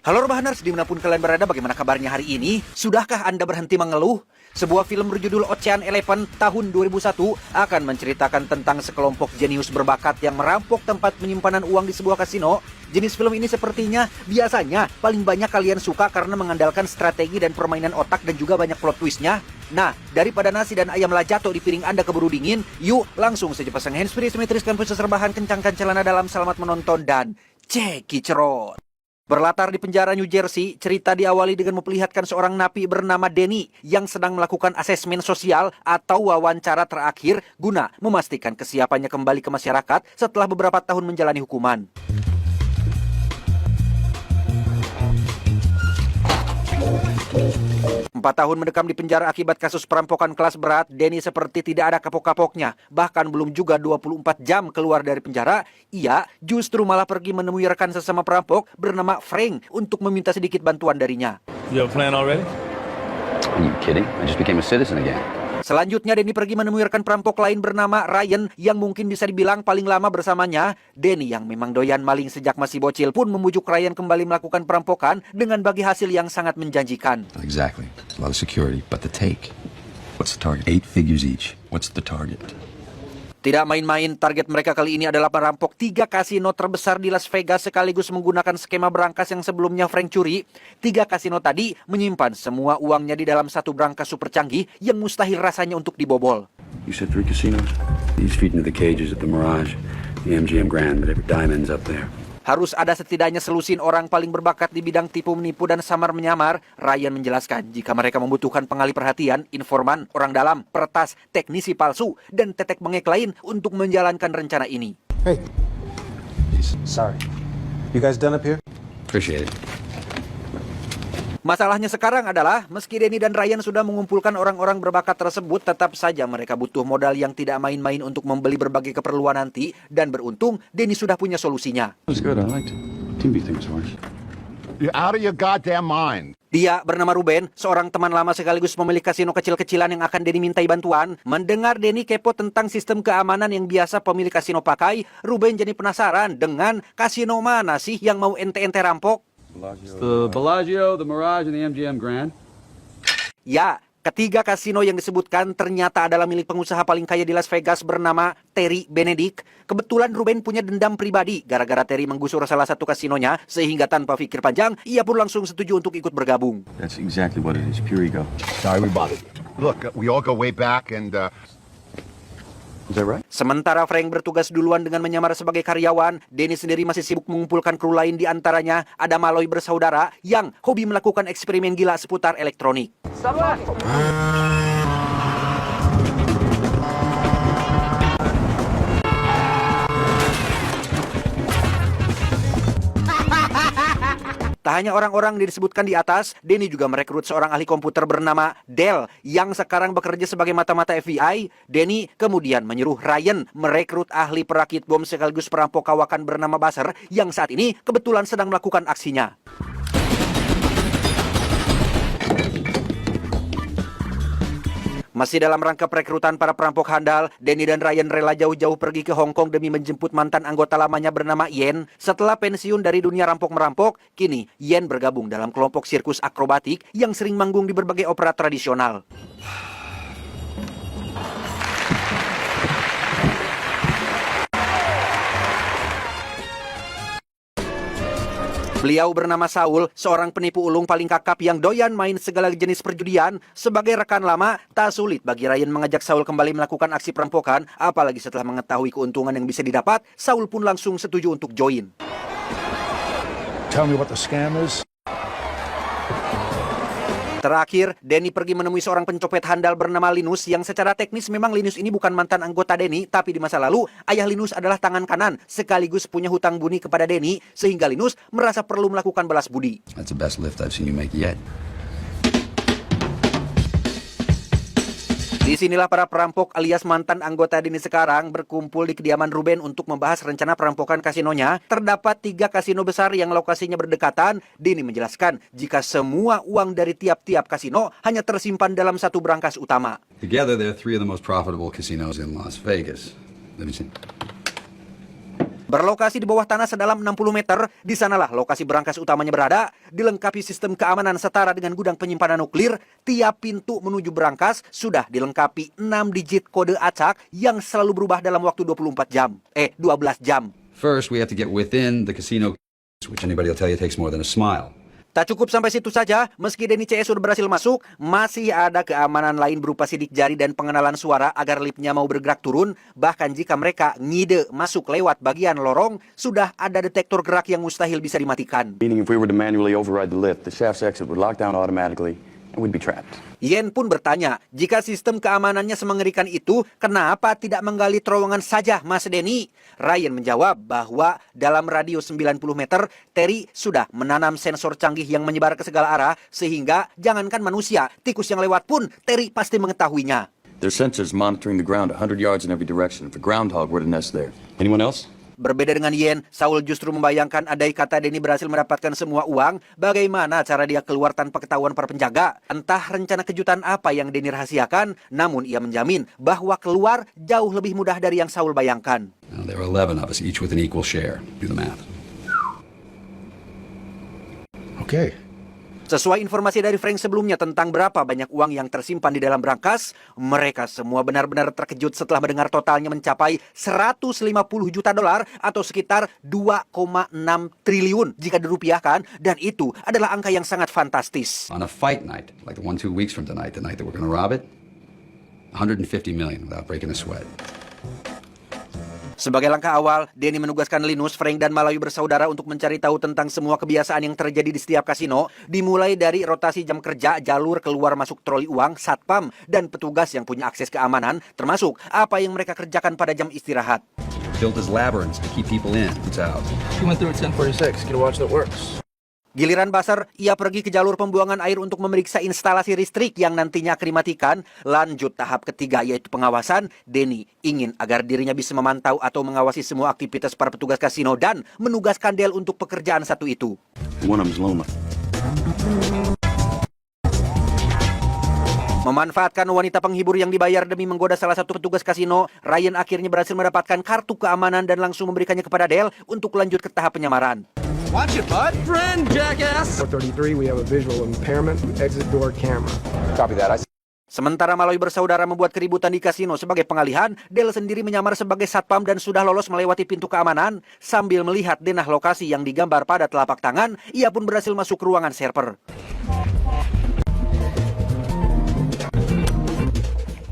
Halo Rebahaners, dimanapun kalian berada, bagaimana kabarnya hari ini? Sudahkah Anda berhenti mengeluh? Sebuah film berjudul Ocean Eleven tahun 2001 akan menceritakan tentang sekelompok jenius berbakat yang merampok tempat penyimpanan uang di sebuah kasino. Jenis film ini sepertinya biasanya paling banyak kalian suka karena mengandalkan strategi dan permainan otak dan juga banyak plot twistnya. Nah, daripada nasi dan ayam lah jatuh di piring Anda keburu dingin, yuk langsung saja pasang handsfree, simetriskan pusat rebahan, kencangkan celana dalam, selamat menonton dan cekicrot. Berlatar di penjara New Jersey, cerita diawali dengan memperlihatkan seorang napi bernama Danny yang sedang melakukan asesmen sosial atau wawancara terakhir guna memastikan kesiapannya kembali ke masyarakat setelah beberapa tahun menjalani hukuman. Empat tahun mendekam di penjara akibat kasus perampokan kelas berat, Danny seperti tidak ada kapok-kapoknya. Bahkan belum juga 24 jam keluar dari penjara, ia justru malah pergi menemui rekan sesama perampok bernama Frank untuk meminta sedikit bantuan darinya. You have a plan already? Are you kidding? I just became a citizen again. Selanjutnya, Danny pergi menemui rekan perampok lain bernama Ryan yang mungkin bisa dibilang paling lama bersamanya. Danny yang memang doyan maling sejak masih bocil pun membujuk Ryan kembali melakukan perampokan dengan bagi hasil yang sangat menjanjikan. Not exactly. A lot of security, but the take. What's the target? 8 figures each. What's the target? Tidak main-main, target mereka kali ini adalah merampok 3 kasino terbesar di Las Vegas sekaligus menggunakan skema berangkas yang sebelumnya Frank curi. 3 kasino tadi menyimpan semua uangnya di dalam satu berangkas super canggih yang mustahil rasanya untuk dibobol. You said 3 casinos? These feed into the cages at the Mirage, the MGM Grand, but every diamond's up there. Harus ada setidaknya selusin orang paling berbakat di bidang tipu menipu dan samar-menyamar. Ryan menjelaskan jika mereka membutuhkan pengalih perhatian, informan, orang dalam, peretas, teknisi palsu, dan tetek bengek lain untuk menjalankan rencana ini. Hey. Sorry. You guys done up here? Appreciate it. Masalahnya sekarang adalah, meski Danny dan Ryan sudah mengumpulkan orang-orang berbakat tersebut, tetap saja mereka butuh modal yang tidak main-main untuk membeli berbagai keperluan nanti. Dan beruntung, Danny sudah punya solusinya. That was good. I liked it. Team beat things worse. You're out of your goddamn mind. Dia bernama Ruben, seorang teman lama sekaligus pemilik kasino kecil-kecilan yang akan Danny mintai bantuan. Mendengar Danny kepo tentang sistem keamanan yang biasa pemilik kasino pakai, Ruben jadi penasaran dengan kasino mana sih yang mau ente-ente rampok. The Bellagio, the Mirage, and the MGM Grand. Ya, ketiga kasino yang disebutkan ternyata adalah milik pengusaha paling kaya di Las Vegas bernama Terry Benedict. Kebetulan Ruben punya dendam pribadi gara-gara Terry menggusur salah satu kasinonya, sehingga tanpa pikir panjang, ia pun langsung setuju untuk ikut bergabung. That's exactly what it is. Pure ego. Sorry we bothered you. Look, we all go way back and Is that right? Sementara Frank bertugas duluan dengan menyamar sebagai karyawan, Danny sendiri masih sibuk mengumpulkan kru lain, di antaranya ada Malloy bersaudara yang hobi melakukan eksperimen gila seputar elektronik. Tak hanya orang-orang yang disebutkan di atas, Danny juga merekrut seorang ahli komputer bernama Dell yang sekarang bekerja sebagai mata-mata FBI. Danny kemudian menyuruh Ryan merekrut ahli perakit bom sekaligus perampok kawakan bernama Basser yang saat ini kebetulan sedang melakukan aksinya. Masih dalam rangka perekrutan para perampok handal, Danny dan Ryan rela jauh-jauh pergi ke Hong Kong demi menjemput mantan anggota lamanya bernama Yen. Setelah pensiun dari dunia rampok-merampok, kini Yen bergabung dalam kelompok sirkus akrobatik yang sering manggung di berbagai opera tradisional. Beliau bernama Saul, seorang penipu ulung paling kakap yang doyan main segala jenis perjudian. Sebagai rekan lama, tak sulit bagi Ryan mengajak Saul kembali melakukan aksi perampokan. Apalagi setelah mengetahui keuntungan yang bisa didapat, Saul pun langsung setuju untuk join. tell me what the scam is. Terakhir, Danny pergi menemui seorang pencopet handal bernama Linus yang secara teknis memang Linus ini bukan mantan anggota Danny, tapi di masa lalu ayah Linus adalah tangan kanan sekaligus punya hutang budi kepada Danny, sehingga Linus merasa perlu melakukan balas budi. That's the best lift I've seen you make yet. Disinilah para perampok alias mantan anggota Danny sekarang berkumpul di kediaman Ruben untuk membahas rencana perampokan kasinonya. Terdapat 3 kasino besar yang lokasinya berdekatan. Danny menjelaskan jika semua uang dari tiap-tiap kasino hanya tersimpan dalam satu berangkas utama. Together, they're 3 of the most profitable casinos in Las Vegas. Let me see. Berlokasi di bawah tanah sedalam 60 meter, di sanalah lokasi berangkas utamanya berada, dilengkapi sistem keamanan setara dengan gudang penyimpanan nuklir. Tiap pintu menuju berangkas sudah dilengkapi 6 digit kode acak yang selalu berubah dalam waktu 12 jam. First, we have to get within the casino, which anybody will tell you takes more than a smile. Tak cukup sampai situ saja, meski Denny CS sudah berhasil masuk, masih ada keamanan lain berupa sidik jari dan pengenalan suara agar liftnya mau bergerak turun. Bahkan jika mereka ngide masuk lewat bagian lorong, sudah ada detektor gerak yang mustahil bisa dimatikan. Meaning if we were to manually override the lift, the shaft's exit would lock down automatically and we'd be trapped. Yen pun bertanya, jika sistem keamanannya semengerikan itu, kenapa tidak menggali terowongan saja, Mas Denny? Ryan menjawab bahwa dalam radius 90 meter, Terry sudah menanam sensor canggih yang menyebar ke segala arah, sehingga jangankan manusia, tikus yang lewat pun Terry pasti mengetahuinya. There's sensors monitoring the ground 100 yards in every direction if a groundhog were to nest there. Anyone else? Berbeda dengan Yen, Saul justru membayangkan andai kata Denny berhasil mendapatkan semua uang, bagaimana cara dia keluar tanpa ketahuan para penjaga. Entah rencana kejutan apa yang Denny rahasiakan, namun ia menjamin bahwa keluar jauh lebih mudah dari yang Saul bayangkan. Now, there are 11 of us, each with an equal share. Do the math. Okay. Sesuai informasi dari Frank sebelumnya tentang berapa banyak uang yang tersimpan di dalam berangkas, mereka semua benar-benar terkejut setelah mendengar totalnya mencapai 150 juta dolar atau sekitar 2,6 triliun jika dirupiahkan, dan itu adalah angka yang sangat fantastis. On a fight night, like the one 2 weeks from tonight, the night that we're going to rob it, 150 million without breaking a sweat. Sebagai langkah awal, Denny menugaskan Linus, Frank, dan Malawi bersaudara untuk mencari tahu tentang semua kebiasaan yang terjadi di setiap kasino, dimulai dari rotasi jam kerja, jalur keluar masuk troli uang, satpam, dan petugas yang punya akses keamanan, termasuk apa yang mereka kerjakan pada jam istirahat. Built as labyrinths to keep people in, it's out. He went through at 10:46. Get a watch that works. Giliran Basar, ia pergi ke jalur pembuangan air untuk memeriksa instalasi listrik yang nantinya akan dimatikan. Lanjut tahap ketiga, yaitu pengawasan. Denny ingin agar dirinya bisa memantau atau mengawasi semua aktivitas para petugas kasino dan menugaskan Del untuk pekerjaan satu itu. One of them's Loma. Memanfaatkan wanita penghibur yang dibayar demi menggoda salah satu petugas kasino, Ryan akhirnya berhasil mendapatkan kartu keamanan dan langsung memberikannya kepada Del untuk lanjut ke tahap penyamaran. Watch it, bud. Friend, jackass. 433, we have a visual impairment. Exit door camera. Copy that. Sementara Malawi bersaudara membuat keributan di kasino sebagai pengalihan, Del sendiri menyamar sebagai satpam dan sudah lolos melewati pintu keamanan. Sambil melihat denah lokasi yang digambar pada telapak tangan, ia pun berhasil masuk ke ruangan server.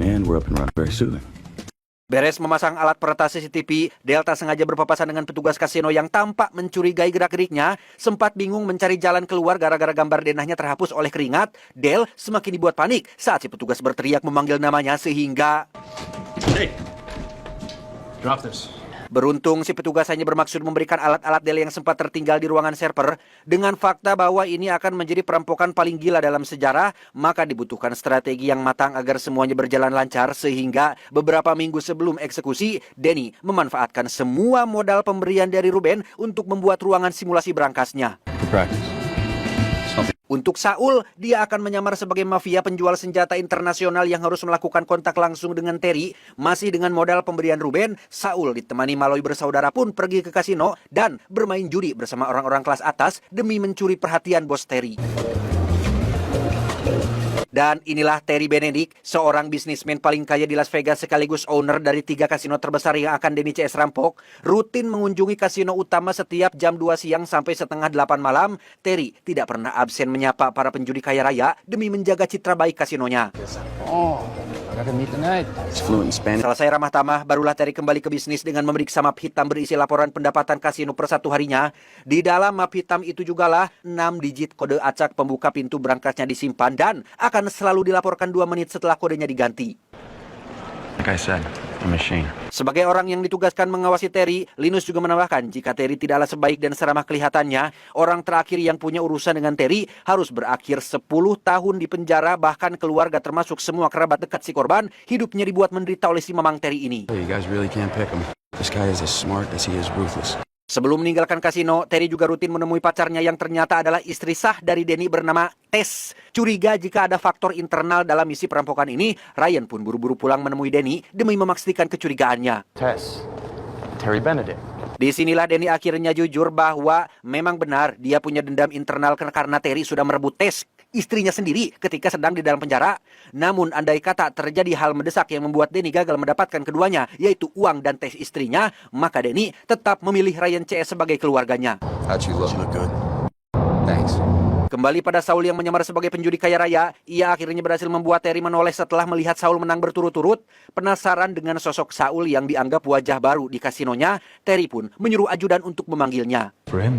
And we're up and running very soon. Beres memasang alat peretas CCTV, Delta sengaja berpapasan dengan petugas kasino yang tampak mencurigai gerak-geriknya. Sempat bingung mencari jalan keluar gara-gara gambar denahnya terhapus oleh keringat. Del semakin dibuat panik saat si petugas berteriak memanggil namanya sehingga... Hey, drop this. Beruntung si petugas hanya bermaksud memberikan alat-alat Del yang sempat tertinggal di ruangan server. Dengan fakta bahwa ini akan menjadi perampokan paling gila dalam sejarah, maka dibutuhkan strategi yang matang agar semuanya berjalan lancar, sehingga beberapa minggu sebelum eksekusi, Denny memanfaatkan semua modal pemberian dari Ruben untuk membuat ruangan simulasi berangkasnya. Untuk Saul, dia akan menyamar sebagai mafia penjual senjata internasional yang harus melakukan kontak langsung dengan Terry. Masih dengan modal pemberian Ruben, Saul ditemani Malawi bersaudara pun pergi ke kasino dan bermain judi bersama orang-orang kelas atas demi mencuri perhatian bos Terry. Dan inilah Terry Benedict, seorang bisnismen paling kaya di Las Vegas sekaligus owner dari 3 kasino terbesar yang akan Denny CS rampok. Rutin mengunjungi kasino utama setiap jam 2 siang sampai setengah 8 malam. Terry tidak pernah absen menyapa para penjudi kaya raya demi menjaga citra baik kasinonya. Oh, I gotta meet tonight. He's fluent in Spanish. Selesai ramah tamah, barulah Terry kembali ke bisnis dengan memeriksa map hitam berisi laporan pendapatan kasino per satu harinya. Di dalam map hitam itu jugalah 6 digit kode acak pembuka pintu berangkasnya disimpan dan akan selalu dilaporkan 2 menit setelah kodenya diganti. Like I said, a machine. Sebagai orang yang ditugaskan mengawasi Terry, Linus juga menambahkan jika Terry tidaklah sebaik dan seramah kelihatannya, orang terakhir yang punya urusan dengan Terry harus berakhir 10 tahun di penjara, bahkan keluarga termasuk semua kerabat dekat si korban hidupnya dibuat menderita oleh si mamang Terry ini. You guys really can't pick him. This guy is as smart as he is ruthless. Sebelum meninggalkan kasino, Terry juga rutin menemui pacarnya yang ternyata adalah istri sah dari Denny bernama Tess. Curiga jika ada faktor internal dalam misi perampokan ini, Ryan pun buru-buru pulang menemui Denny demi memastikan kecurigaannya. Tess. Terry Benedict. Disinilah Denny akhirnya jujur bahwa memang benar dia punya dendam internal karena Terry sudah merebut tes istrinya sendiri ketika sedang di dalam penjara. Namun andai kata terjadi hal mendesak yang membuat Denny gagal mendapatkan keduanya, yaitu uang dan tes istrinya, maka Denny tetap memilih Ryan CS sebagai keluarganya. How'd you look? You look good. Thanks. Kembali pada Saul yang menyamar sebagai penjudi kaya raya, ia akhirnya berhasil membuat Terry menoleh setelah melihat Saul menang berturut-turut. Penasaran dengan sosok Saul yang dianggap wajah baru di kasinonya, Terry pun menyuruh ajudan untuk memanggilnya. For him?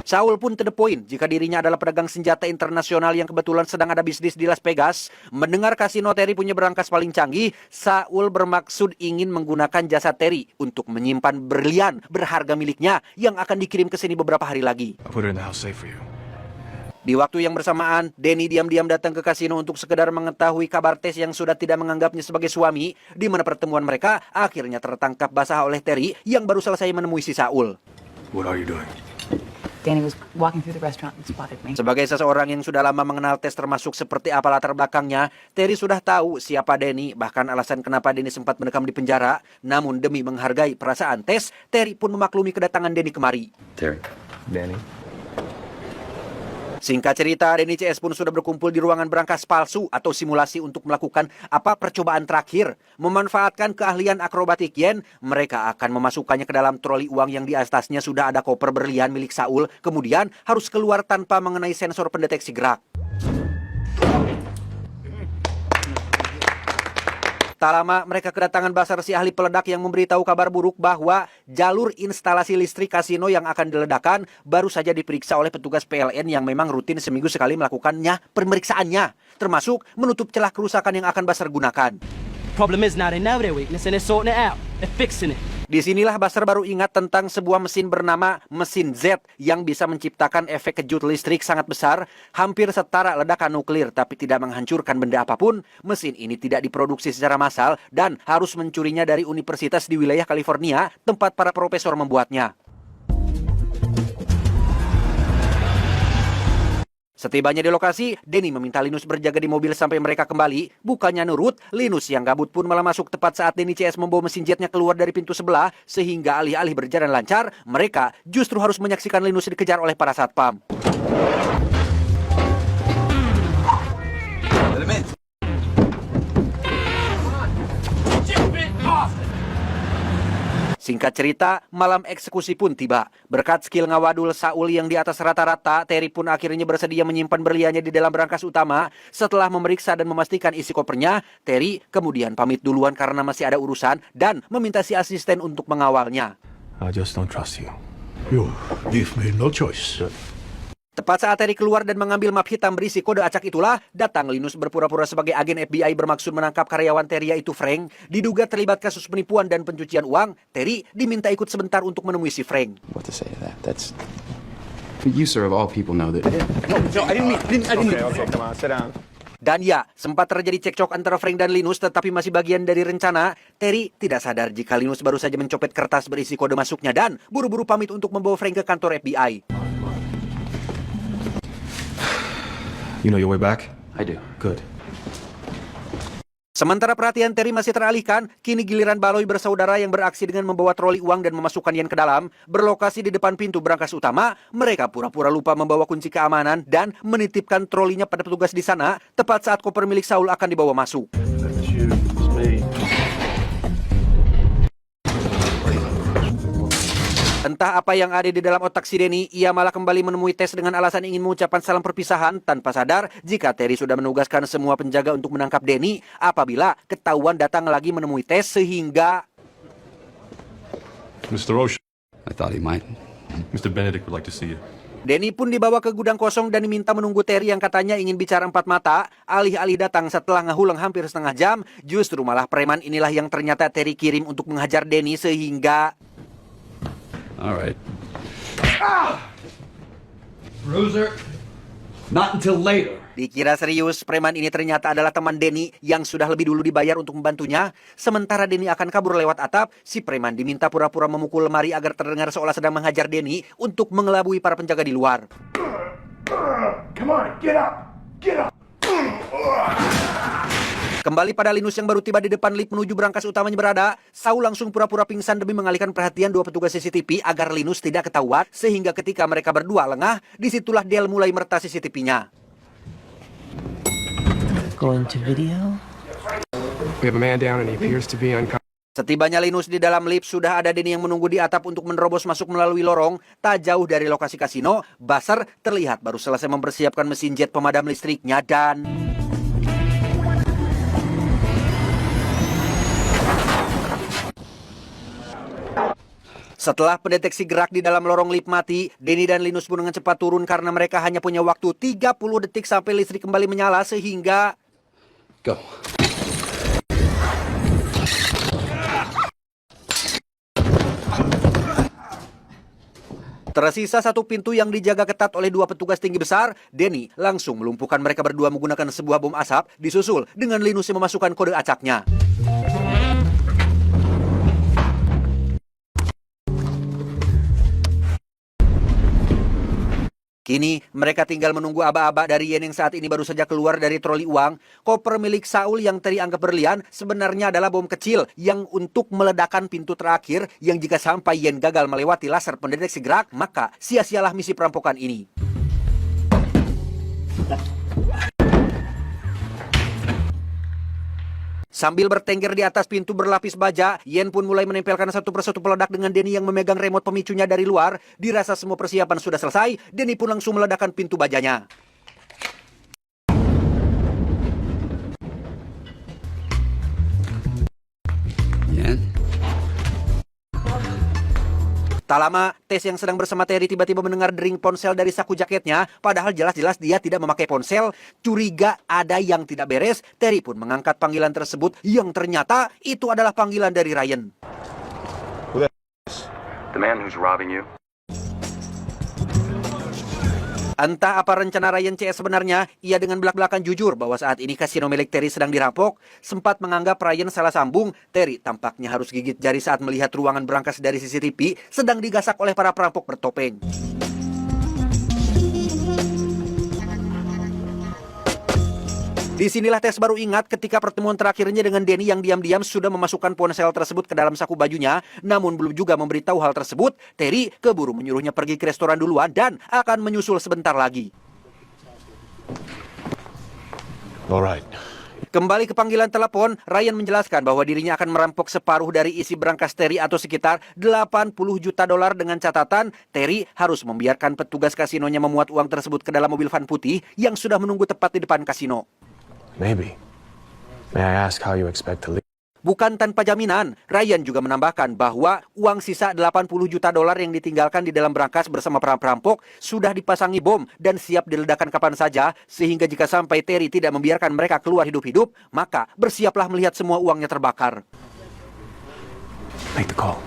Saul pun to the point jika dirinya adalah pedagang senjata internasional yang kebetulan sedang ada bisnis di Las Vegas. Mendengar kasino Terry punya berangkas paling canggih, Saul bermaksud ingin menggunakan jasa Terry untuk menyimpan berlian berharga miliknya yang akan dikirim ke sini beberapa hari lagi. I'll put it in the house safe for you. Di waktu yang bersamaan, Denny diam-diam datang ke kasino untuk sekedar mengetahui kabar Tess yang sudah tidak menganggapnya sebagai suami, di mana pertemuan mereka akhirnya tertangkap basah oleh Terry yang baru selesai menemui si Saul. What are you doing? Danny was walking through the restaurant and spotted me. Sebagai seseorang yang sudah lama mengenal Tess termasuk seperti apa latar belakangnya, Terry sudah tahu siapa Denny, bahkan alasan kenapa Denny sempat mendekam di penjara. Namun demi menghargai perasaan Tess, Terry pun memaklumi kedatangan Denny kemari. Terry. Danny? Singkat cerita, Denny CS pun sudah berkumpul di ruangan berangkas palsu atau simulasi untuk melakukan percobaan terakhir. Memanfaatkan keahlian akrobatik Yen, mereka akan memasukkannya ke dalam troli uang yang di atasnya sudah ada koper berlian milik Saul, kemudian harus keluar tanpa mengenai sensor pendeteksi gerak. Tak lama mereka kedatangan Basar, si ahli peledak yang memberitahu kabar buruk bahwa jalur instalasi listrik kasino yang akan diledakkan baru saja diperiksa oleh petugas PLN yang memang rutin seminggu sekali melakukannya pemeriksaannya, termasuk menutup celah kerusakan yang akan Basar gunakan. Problem is now they know their weakness and they're sorting it out. They're fixing it. Disinilah Basar baru ingat tentang sebuah mesin bernama mesin Z yang bisa menciptakan efek kejut listrik sangat besar, hampir setara ledakan nuklir tapi tidak menghancurkan benda apapun. Mesin ini tidak diproduksi secara massal dan harus mencurinya dari universitas di wilayah California, tempat para profesor membuatnya. Setibanya di lokasi, Denny meminta Linus berjaga di mobil sampai mereka kembali. Bukannya nurut, Linus yang gabut pun malah masuk tepat saat Denny CS membawa mesin jetnya keluar dari pintu sebelah. Sehingga alih-alih berjalan lancar, mereka justru harus menyaksikan Linus dikejar oleh para satpam. Singkat cerita, malam eksekusi pun tiba. Berkat skill ngawadul Saul yang di atas rata-rata, Terry pun akhirnya bersedia menyimpan berliannya di dalam berangkas utama. Setelah memeriksa dan memastikan isi kopernya, Terry kemudian pamit duluan karena masih ada urusan dan meminta si asisten untuk mengawalnya. I just don't trust you. You leave me no choice. Tepat saat Terry keluar dan mengambil map hitam berisi kode acak itulah, datang Linus berpura-pura sebagai agen FBI bermaksud menangkap karyawan Terry yaitu Frank. Diduga terlibat kasus penipuan dan pencucian uang, Terry diminta ikut sebentar untuk menemui si Frank. What to say to that? That's... You, sir, of all people, know that... Okay, come on, sit down. Dan ya, sempat terjadi cekcok antara Frank dan Linus tetapi masih bagian dari rencana. Terry tidak sadar jika Linus baru saja mencopet kertas berisi kode masuknya dan buru-buru pamit untuk membawa Frank ke kantor FBI. You know your way back? I do. Good. Sementara perhatian Terry masih teralihkan, kini giliran Baloy bersaudara yang beraksi dengan membawa troli uang dan memasukkan Yen ke dalam. Berlokasi di depan pintu berangkas utama, mereka pura-pura lupa membawa kunci keamanan dan menitipkan trolinya pada petugas di sana, tepat saat koper milik Saul akan dibawa masuk. Entah apa yang ada di dalam otak si Denny, ia malah kembali menemui Tess dengan alasan ingin mengucapkan salam perpisahan tanpa sadar jika Terry sudah menugaskan semua penjaga untuk menangkap Denny apabila ketahuan datang lagi menemui Tess sehingga... Mr. Ocean. I thought he might. Mr. Benedict would like to see you. Denny pun dibawa ke gudang kosong dan diminta menunggu Terry yang katanya ingin bicara empat mata. Alih-alih datang setelah ngehulang hampir setengah jam, justru malah preman inilah yang ternyata Terry kirim untuk menghajar Denny sehingga... All right. Bruiser, not until later. Dikira serius, preman ini ternyata adalah teman Denny yang sudah lebih dulu dibayar untuk membantunya. Sementara Denny akan kabur lewat atap, si preman diminta pura-pura memukul lemari agar terdengar seolah sedang menghajar Denny untuk mengelabui para penjaga di luar. Come on, get up! Get up! Kembali pada Linus yang baru tiba di depan lift menuju brankas utamanya berada, Saul langsung pura-pura pingsan demi mengalihkan perhatian dua petugas CCTV agar Linus tidak ketahuan, sehingga ketika mereka berdua lengah, disitulah Dale mulai meretas CCTV-nya. Going to video? We have a man down and he appears to be unconscious. Setibanya Linus di dalam lift, sudah ada Denny yang menunggu di atap untuk menerobos masuk melalui lorong. Tak jauh dari lokasi kasino, Buster terlihat baru selesai mempersiapkan mesin jet pemadam listriknya dan... Setelah pendeteksi gerak di dalam lorong lift mati, Denny dan Linus pun dengan cepat turun karena mereka hanya punya waktu 30 detik sampai listrik kembali menyala sehingga... Go. Tersisa satu pintu yang dijaga ketat oleh dua petugas tinggi besar. Denny langsung melumpuhkan mereka berdua menggunakan sebuah bom asap, disusul dengan Linus yang memasukkan kode acaknya. Kini mereka tinggal menunggu aba-aba dari Yen yang saat ini baru saja keluar dari troli uang. Koper milik Saul yang Terry anggap berlian sebenarnya adalah bom kecil yang untuk meledakkan pintu terakhir yang jika sampai Yen gagal melewati laser pendeteksi gerak, maka sia-sialah misi perampokan ini. Sambil bertengger di atas pintu berlapis baja, Yen pun mulai menempelkan satu persatu peledak dengan Denny yang memegang remote pemicunya dari luar. Dirasa semua persiapan sudah selesai, Denny pun langsung meledakkan pintu bajanya. Yen? Tak lama, Tess yang sedang bersama Terry tiba-tiba mendengar dering ponsel dari saku jaketnya. Padahal jelas-jelas dia tidak memakai ponsel. Curiga ada yang tidak beres. Terry pun mengangkat panggilan tersebut yang ternyata itu adalah panggilan dari Ryan. The man who's robbing you? Entah apa rencana Ryan CS sebenarnya, ia dengan belak-belakan jujur bahwa saat ini kasino milik Terry sedang dirampok. Sempat menganggap Ryan salah sambung, Terry tampaknya harus gigit jari saat melihat ruangan berangkas dari CCTV sedang digasak oleh para perampok bertopeng. Disinilah Tess baru ingat ketika pertemuan terakhirnya dengan Denny yang diam-diam sudah memasukkan ponsel tersebut ke dalam saku bajunya. Namun belum juga memberitahu hal tersebut, Terry keburu menyuruhnya pergi ke restoran duluan dan akan menyusul sebentar lagi. Alright. Kembali ke panggilan telepon, Ryan menjelaskan bahwa dirinya akan merampok separuh dari isi berangkas Terry atau sekitar $80 juta dengan catatan Terry harus membiarkan petugas kasinonya memuat uang tersebut ke dalam mobil van putih yang sudah menunggu tepat di depan kasino. Maybe. May I ask how you expect to leave? Bukan tanpa jaminan, Ryan juga menambahkan bahwa uang sisa $80 juta yang ditinggalkan di dalam berangkas bersama para perampok sudah dipasangi bom dan siap diledakkan kapan saja, sehingga jika sampai Terry tidak membiarkan mereka keluar hidup-hidup, maka bersiaplah melihat semua uangnya terbakar. Make the call.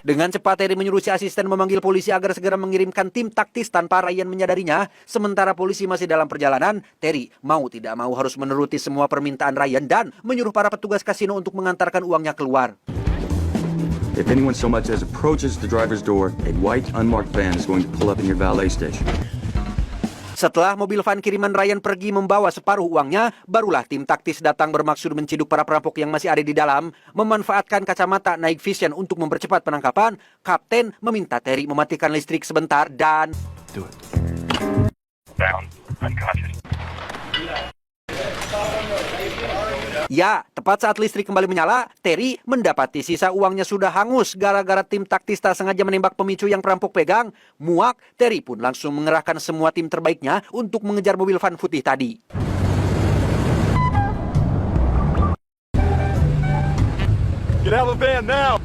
Dengan cepat Terry menyuruh si asisten memanggil polisi agar segera mengirimkan tim taktis tanpa Ryan menyadarinya. Sementara polisi masih dalam perjalanan, Terry mau tidak mau harus menuruti semua permintaan Ryan dan menyuruh para petugas kasino untuk mengantarkan uangnya keluar. If anyone so much as approaches the driver's door, a white unmarked van is going to pull up in your valet station. Setelah mobil van kiriman Ryan pergi membawa separuh uangnya, barulah tim taktis datang bermaksud menciduk para perampok yang masih ada di dalam. Memanfaatkan kacamata night vision untuk mempercepat penangkapan, Kapten meminta Terry mematikan listrik sebentar dan... Do it. Down, unconscious. Ya, tepat saat listrik kembali menyala, Terry mendapati sisa uangnya sudah hangus gara-gara tim taktis tak sengaja menembak pemicu yang perampok pegang. Muak, Terry pun langsung mengerahkan semua tim terbaiknya untuk mengejar mobil van putih tadi. Get out of the van now!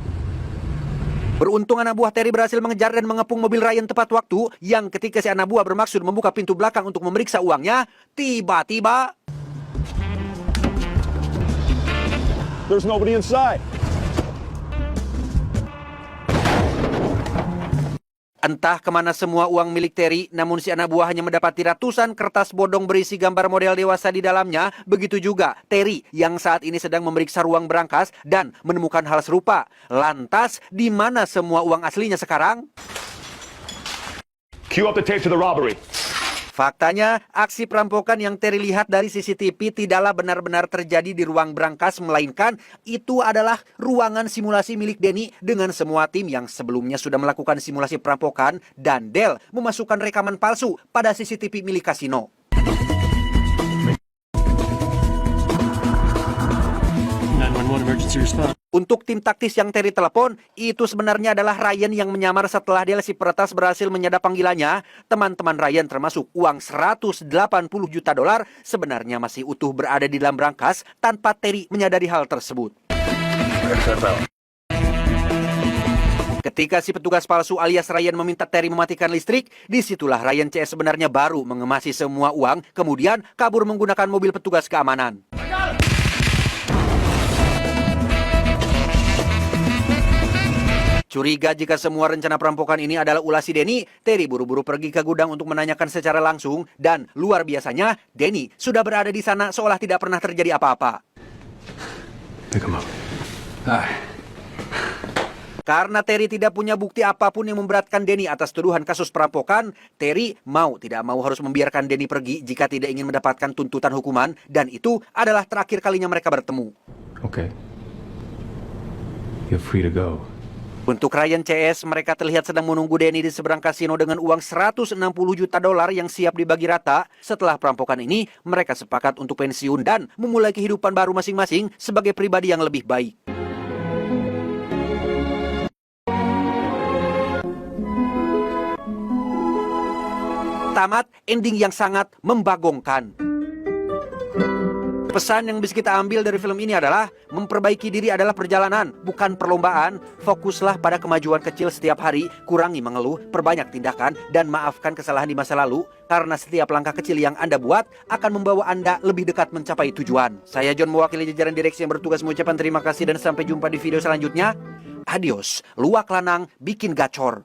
Beruntung anak buah Terry berhasil mengejar dan mengepung mobil Ryan tepat waktu, yang ketika si anak buah bermaksud membuka pintu belakang untuk memeriksa uangnya, tiba-tiba... There's nobody inside. Entah kemana semua uang milik Terry, namun si anak buah hanya mendapati ratusan kertas bodong berisi gambar model dewasa di dalamnya. Begitu juga Terry yang saat ini sedang memeriksa ruang berangkas dan menemukan hal serupa. Lantas, di mana semua uang aslinya sekarang? Cue up the tape to the robbery. Faktanya, aksi perampokan yang Terry lihat dari CCTV tidaklah benar-benar terjadi di ruang brankas, melainkan itu adalah ruangan simulasi milik Denny dengan semua tim yang sebelumnya sudah melakukan simulasi perampokan, dan Del memasukkan rekaman palsu pada CCTV milik kasino. Untuk tim taktis yang Terry telepon, itu sebenarnya adalah Ryan yang menyamar setelah Del si peretas berhasil menyadap panggilannya. Teman-teman Ryan termasuk uang $180 juta sebenarnya masih utuh berada di dalam brankas tanpa Terry menyadari hal tersebut. Ketika si petugas palsu alias Ryan meminta Terry mematikan listrik, disitulah Ryan CS sebenarnya baru mengemasi semua uang, kemudian kabur menggunakan mobil petugas keamanan. Curiga jika semua rencana perampokan ini adalah ulah si Denny, Terry buru-buru pergi ke gudang untuk menanyakan secara langsung, dan luar biasanya, Denny sudah berada di sana seolah tidak pernah terjadi apa-apa. Pick him up. Karena Terry tidak punya bukti apapun yang memberatkan Denny atas tuduhan kasus perampokan, Terry mau tidak mau harus membiarkan Denny pergi jika tidak ingin mendapatkan tuntutan hukuman, dan itu adalah terakhir kalinya mereka bertemu. Okay. You're free to go. Untuk Ryan CS, mereka terlihat sedang menunggu Denny di seberang kasino dengan uang $160 juta yang siap dibagi rata. Setelah perampokan ini, mereka sepakat untuk pensiun dan memulai kehidupan baru masing-masing sebagai pribadi yang lebih baik. Tamat ending yang sangat membagongkan. Pesan yang bisa kita ambil dari film ini adalah memperbaiki diri adalah perjalanan, bukan perlombaan. Fokuslah pada kemajuan kecil setiap hari, kurangi mengeluh, perbanyak tindakan, dan maafkan kesalahan di masa lalu. Karena setiap langkah kecil yang Anda buat akan membawa Anda lebih dekat mencapai tujuan. Saya John, mewakili jajaran direksi yang bertugas mengucapkan terima kasih dan sampai jumpa di video selanjutnya. Adios, luak lanang bikin gacor.